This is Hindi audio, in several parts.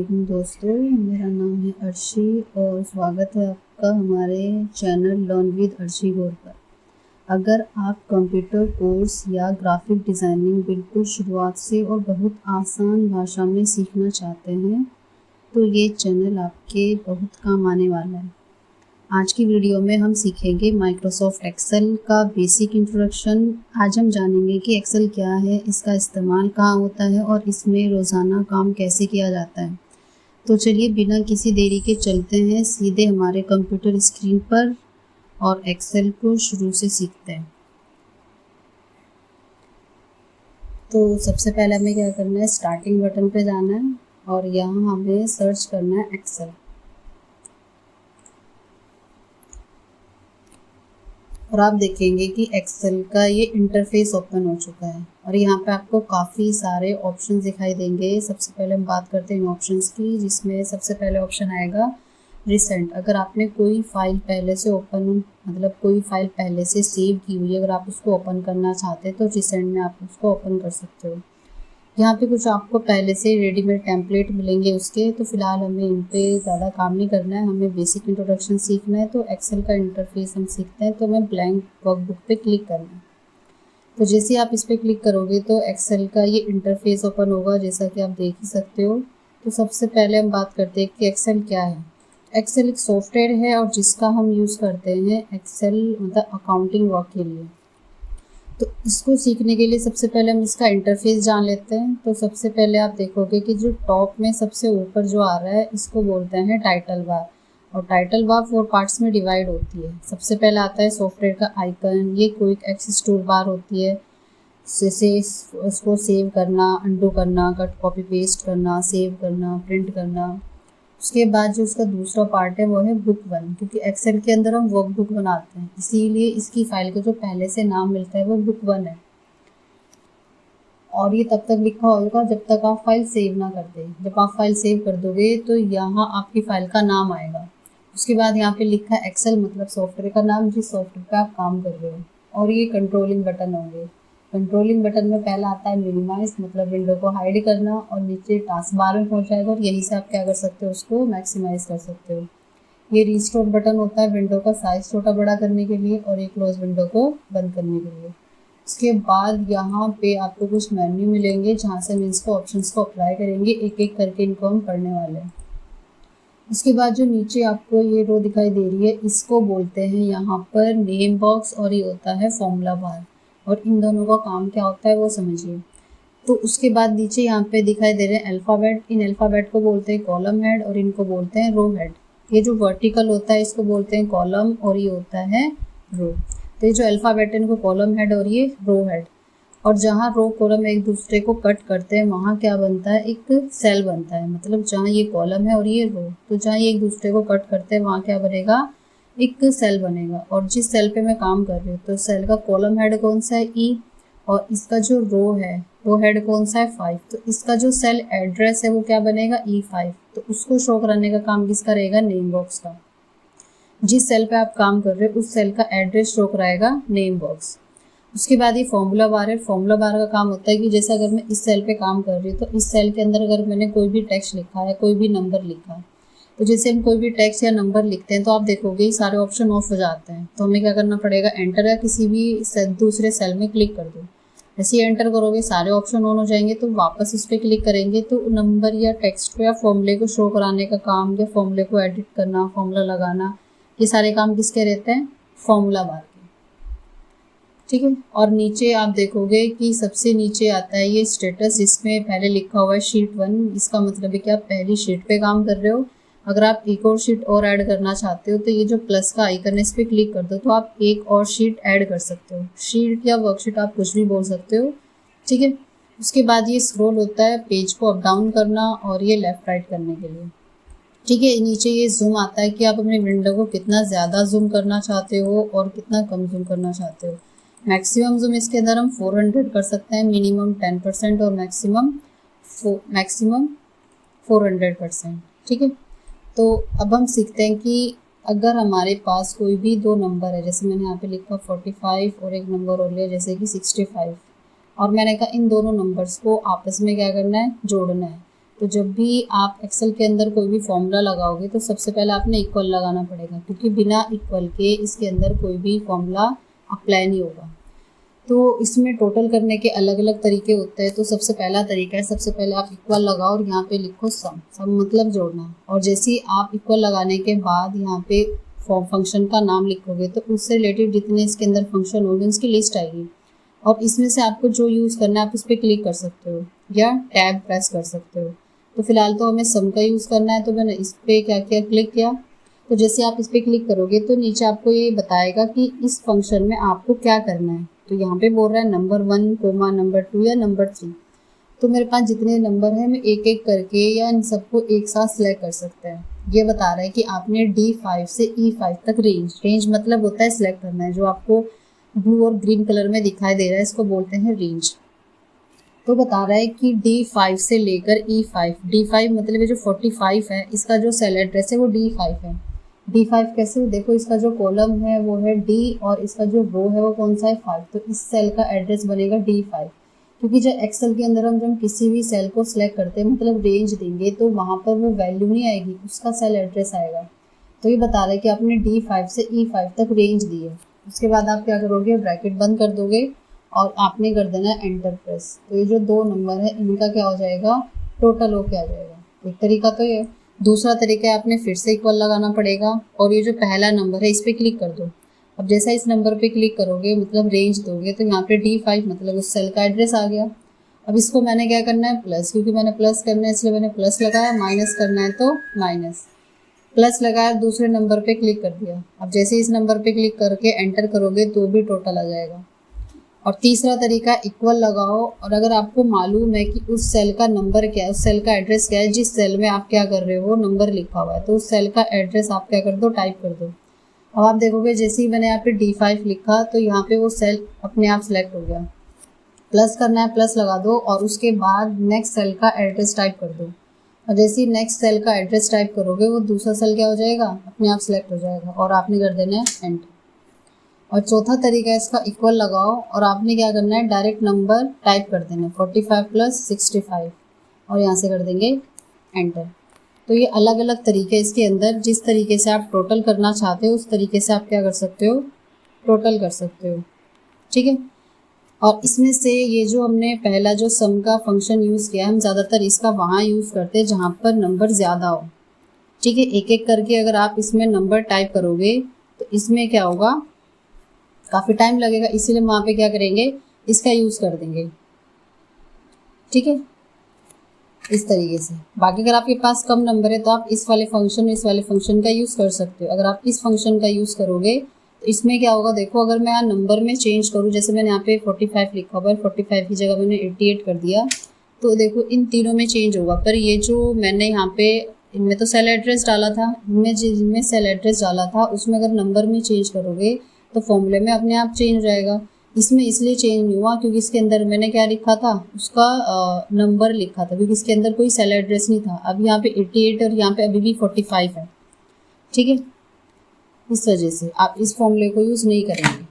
वालेकुम दोस्तों, मेरा नाम है अर्शी और स्वागत है आपका हमारे चैनल लर्न विद अर्शी गौर पर। अगर आप कंप्यूटर कोर्स या ग्राफिक डिज़ाइनिंग बिल्कुल शुरुआत से और बहुत आसान भाषा में सीखना चाहते हैं तो ये चैनल आपके बहुत काम आने वाला है। आज की वीडियो में हम सीखेंगे माइक्रोसॉफ्ट एक्सेल का बेसिक इंट्रोडक्शन। आज हम जानेंगे कि एक्सेल क्या है, इसका इस्तेमाल कहाँ होता है और इसमें रोज़ाना काम कैसे किया जाता है। तो चलिए बिना किसी देरी के चलते हैं सीधे हमारे कंप्यूटर स्क्रीन पर और एक्सेल को शुरू से सीखते हैं। तो सबसे पहले हमें क्या करना है, स्टार्टिंग बटन पे जाना है और यहाँ हमें सर्च करना है एक्सेल। और आप देखेंगे कि एक्सेल का ये इंटरफेस ओपन हो चुका है और यहाँ पे आपको काफ़ी सारे ऑप्शंस दिखाई देंगे। सबसे पहले हम बात करते हैं ऑप्शंस की, जिसमें सबसे पहले ऑप्शन आएगा रिसेंट। अगर आपने कोई फाइल पहले से कोई फाइल पहले से सेव की हुई है, अगर आप उसको ओपन करना चाहते हैं तो रिसेंट में आप उसको ओपन कर सकते हो। यहाँ पे कुछ आपको पहले से रेडीमेड टेम्पलेट मिलेंगे उसके, तो फिलहाल हमें इन पे ज़्यादा काम नहीं करना है, हमें बेसिक इंट्रोडक्शन सीखना है। तो एक्सेल का इंटरफेस हम सीखते हैं, तो हमें ब्लैंक वर्कबुक पे क्लिक करना है। तो जैसे आप इस पर क्लिक करोगे तो एक्सेल का ये इंटरफेस ओपन होगा, जैसा कि आप देख ही सकते हो। तो सबसे पहले हम बात करते हैं कि एक्सेल क्या है। एक्सेल एक सॉफ्टवेयर है और जिसका हम यूज़ करते हैं एक्सेल अकाउंटिंग वर्क के लिए। तो इसको सीखने के लिए सबसे पहले हम इसका इंटरफेस जान लेते हैं। तो सबसे पहले आप देखोगे कि जो टॉप में सबसे ऊपर जो आ रहा है इसको बोलते हैं टाइटल बार, और टाइटल बार 4 पार्ट्स में डिवाइड होती है। सबसे पहले आता है सॉफ्टवेयर का आइकन, ये क्विक एक्सेस टूल बार होती है, जैसे उसको सेव करना, अंडू करना, कट कॉपी पेस्ट करना, सेव करना, प्रिंट करना। उसके बाद जो उसका दूसरा पार्ट है वो है बुक 1, क्योंकि एक्सेल के अंदर हम वर्क बुक बनाते हैं, इसीलिए इसकी फाइल का जो पहले से नाम मिलता है वो बुक 1 है। और ये तब तक लिखा होगा जब तक आप फाइल सेव ना कर दें। जब आप फाइल सेव कर दोगे तो यहाँ आपकी फाइल का नाम आएगा। उसके बाद यहाँ पे लिखा है एक्सेल, मतलब सॉफ्टवेयर का नाम जिस सॉफ्टवेयर पे आप काम कर रहे हो। और ये कंट्रोलिंग बटन होंगे। कंट्रोलिंग बटन में पहला आता है मिनिमाइज, मतलब विंडो को हाइड करना, और नीचे टास्क बार में पहुँच जाएगा और यहीं से आप क्या कर सकते हो, उसको मैक्सिमाइज कर सकते हो। ये रिस्टोर बटन होता है विंडो का साइज छोटा बड़ा करने के लिए, और एक क्लोज विंडो को बंद करने के लिए। उसके बाद यहाँ पे आपको कुछ मेन्यू मिलेंगे जहाँ से हम इसको ऑप्शंस को अप्लाई करेंगे, एक एक करके इनको हम पढ़ने वाले हैं। उसके बाद जो नीचे आपको ये रो दिखाई दे रही है इसको बोलते हैं यहाँ पर नेम बॉक्स, और ये होता है फॉर्मूला बार। और इन दोनों का काम क्या होता है वो समझिए। तो उसके बाद नीचे यहाँ पे दिखाई दे रहे हैं अल्फ़ाबेट। इन अल्फ़ाबेट को बोलते हैं कॉलम हेड और इनको बोलते हैं रो हेड। ये जो वर्टिकल होता है इसको बोलते हैं कॉलम और ये होता है रो। तो ये जो अल्फ़ाबेट है इनको कॉलम हेड और ये रो हेड। और जहाँ रो कॉलम एक दूसरे को कट करते हैं वहाँ क्या बनता है, एक सेल बनता है। मतलब जहाँ ये कॉलम है और ये रो, तो जहाँ ये एक दूसरे को कट करते हैं वहाँ क्या बनेगा, एक सेल बनेगा। और जिस सेल पे मैं काम कर रही हूँ तो सेल का कॉलम हेड कौन सा है, ई, और इसका जो रो है वो हेड कौन सा है, 5। तो इसका जो सेल एड्रेस है वो क्या बनेगा, E5। तो उसको शो कराने का काम किसका रहेगा, नेम बॉक्स का। जिस सेल पे आप काम कर रहे हो उस सेल का एड्रेस शो कराएगा नेम बॉक्स। उसके बाद ये फॉर्मूला बार है। फॉर्मूला बार का काम होता है कि जैसे अगर मैं इस सेल पे काम कर रही हूँ तो इस सेल के अंदर अगर मैंने कोई भी टेक्स्ट लिखा है, कोई भी नंबर लिखा है, तो जैसे हम कोई भी टेक्स्ट या नंबर लिखते हैं तो आप देखोगे ये सारे ऑप्शन ऑफ हो जाते हैं। तो हमें क्या करना पड़ेगा, एंटर या किसी भी दूसरे सेल में क्लिक कर दो। जैसे ही एंटर करोगे सारे ऑप्शन ऑन हो जाएंगे, तो वापस इस पर क्लिक करेंगे तो नंबर या टेक्स्ट को या फॉर्मूले को शो कराने का काम, या फॉर्मूले को एडिट करना, फॉर्मूला लगाना, ये सारे काम किसके रहते हैं, फॉर्मूला बार के। ठीक है। और नीचे आप देखोगे कि सबसे नीचे आता है ये स्टेटस, जिसमें पहले लिखा हुआ है शीट 1। इसका मतलब है कि आप पहली शीट पे काम कर रहे हो। अगर आप एक और शीट और ऐड करना चाहते हो तो ये जो प्लस का आइकन है इस पर क्लिक कर दो, तो आप एक और शीट ऐड कर सकते हो। शीट या वर्कशीट आप कुछ भी बोल सकते हो। ठीक है। उसके बाद ये स्क्रॉल होता है पेज को अप डाउन करना और ये लेफ्ट राइट करने के लिए। ठीक है। नीचे ये जूम आता है कि आप अपने विंडो को कितना ज़्यादा जूम करना चाहते हो और कितना कम जूम करना चाहते हो। मैक्सिमम जूम इसके अंदर हम 400 कर सकते हैं, मिनिमम 10% और मैक्सिमम 400%। ठीक है। तो अब हम सीखते हैं कि अगर हमारे पास कोई भी दो नंबर है, जैसे मैंने यहाँ पे लिखा 45 और एक नंबर और लिया जैसे कि 65, और मैंने कहा इन दोनों नंबर्स को आपस में क्या करना है, जोड़ना है। तो जब भी आप एक्सेल के अंदर कोई भी फॉर्मूला लगाओगे तो सबसे पहले आपने इक्वल लगाना पड़ेगा, क्योंकि बिना इक्वल के इसके अंदर कोई भी फॉर्मूला अप्लाई नहीं होगा। तो इसमें टोटल करने के अलग अलग तरीके होते हैं। तो सबसे पहला तरीका है, सबसे पहले आप इक्वल लगाओ और यहाँ पे लिखो सम। सम मतलब जोड़ना। और जैसे ही आप इक्वल लगाने के बाद यहाँ पे फंक्शन का नाम लिखोगे तो उससे रिलेटेड जितने इसके अंदर फंक्शन होंगे उसकी लिस्ट आएगी, और इसमें से आपको जो यूज़ करना है आप इस पर क्लिक कर सकते हो या टैब प्रेस कर सकते हो। तो फिलहाल तो हमें सम का यूज़ करना है, तो मैंने इस पर क्या किया, क्लिक किया। तो जैसे आप इस पर क्लिक करोगे तो नीचे आपको ये बताएगा कि इस फंक्शन में आपको क्या करना है। तो यहाँ पे बोल रहा है नंबर 1, नंबर 2 या नंबर 3। तो मेरे पास जितने नंबर हैं मैं एक एक करके या इन सबको एक साथ सिलेक्ट कर सकते हैं। ये बता रहा है कि आपने D5 से E5 तक रेंज मतलब होता है सिलेक्ट करना है। जो आपको ब्लू और ग्रीन कलर में दिखाई दे रहा है इसको बोलते हैं रेंज। तो बता रहा है कि D5 से लेकर E5, D5 मतलब ये जो 45 है इसका जो सेल एड्रेस है वो D5 है। D5 कैसे, देखो इसका जो कॉलम है वो है D और इसका जो रो है वो कौन सा है 5। तो इस सेल का एड्रेस बनेगा D5, क्योंकि जब एक्सेल के अंदर हम जब किसी भी सेल को सिलेक्ट करते हैं मतलब रेंज देंगे तो वहाँ पर वो वैल्यू नहीं आएगी, उसका सेल एड्रेस आएगा। तो ये बता रहा है कि आपने D5 से E5 तक रेंज दी है। उसके बाद आप क्या करोगे, ब्रैकेट बंद कर दोगे और आपने कर देना है एंटर प्रेस। तो ये जो दो नंबर है इनका क्या हो जाएगा, टोटल हो क्या जाएगा। एक तरीका तो ये। दूसरा तरीका है आपने फिर से इक्वल लगाना पड़ेगा और ये जो पहला नंबर है इस पर क्लिक कर दो। अब जैसा इस नंबर पे क्लिक करोगे मतलब रेंज दोगे तो यहाँ पे D5 मतलब उस सेल का एड्रेस आ गया। अब इसको मैंने क्या करना है प्लस, क्योंकि मैंने प्लस करना है इसलिए मैंने प्लस लगाया, माइनस करना है तो माइनस। प्लस लगाया, दूसरे नंबर पे क्लिक कर दिया। अब जैसे इस नंबर पे क्लिक करके एंटर करोगे तो भी टोटल आ जाएगा। और तीसरा तरीका इक्वल लगाओ, और अगर आपको मालूम है कि उस सेल का नंबर क्या है, उस सेल का एड्रेस क्या है, जिस सेल में आप क्या कर रहे हो वो नंबर लिखा हुआ है, तो उस सेल का एड्रेस आप क्या कर दो, टाइप कर दो। अब आप देखोगे जैसे ही मैंने यहाँ पे D5 लिखा तो यहाँ पे वो सेल अपने आप सेलेक्ट हो गया। प्लस करना है, प्लस लगा दो और उसके बाद नेक्स्ट सेल का एड्रेस टाइप कर दो। और जैसे ही नेक्स्ट सेल का एड्रेस टाइप करोगे वो दूसरा सेल क्या हो जाएगा, अपने आप सेलेक्ट हो जाएगा और आपने कर देना है एंटर। और चौथा तरीका है इसका इक्वल लगाओ और आपने क्या करना है, डायरेक्ट नंबर टाइप कर देना है 45 + 65 और यहाँ से कर देंगे एंटर। तो ये अलग अलग तरीके इसके अंदर, जिस तरीके से आप टोटल करना चाहते हो उस तरीके से आप क्या कर सकते हो, टोटल कर सकते हो। ठीक है। और इसमें से ये जो हमने पहला जो सम का फंक्शन यूज़ किया हम ज़्यादातर इसका वहाँ यूज़ करते हैं जहाँ पर नंबर ज़्यादा हो। ठीक है। एक एक करके अगर आप इसमें नंबर टाइप करोगे तो इसमें क्या होगा, काफ़ी टाइम लगेगा, इसीलिए वहाँ पे क्या करेंगे, इसका यूज़ कर देंगे। ठीक है, इस तरीके से। बाकी अगर आपके पास कम नंबर है तो आप इस वाले फंक्शन का यूज़ कर सकते हो। अगर आप इस फंक्शन का यूज़ करोगे तो इसमें क्या होगा, देखो अगर मैं यहाँ नंबर में चेंज करूँ, जैसे मैंने यहाँ पे 45 लिखा हुआ है, 45 की जगह मैंने 88 कर दिया, तो देखो इन तीनों में चेंज होगा। पर ये जो मैंने यहाँ पे इनमें तो सेल एड्रेस डाला था, इनमें जिनमें सेल एड्रेस डाला था उसमें अगर नंबर में चेंज करोगे तो फॉर्मूले में अपने आप चेंज हो जाएगा। इसमें इसलिए चेंज नहीं हुआ क्योंकि इसके अंदर मैंने क्या लिखा था, उसका नंबर लिखा था, क्योंकि इसके अंदर कोई सेल एड्रेस नहीं था। अब यहाँ पे 88 और यहाँ पे अभी भी 45 है। ठीक है, इस वजह से आप इस फॉर्मूले को यूज़ नहीं करेंगे।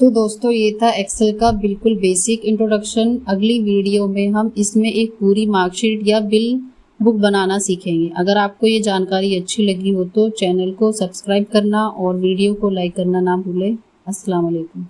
तो दोस्तों ये था एक्सेल का बिल्कुल बेसिक इंट्रोडक्शन। अगली वीडियो में हम इसमें एक पूरी मार्कशीट या बिल बुक बनाना सीखेंगे। अगर आपको ये जानकारी अच्छी लगी हो तो चैनल को सब्सक्राइब करना और वीडियो को लाइक करना ना भूलें। अस्सलाम वालेकुम।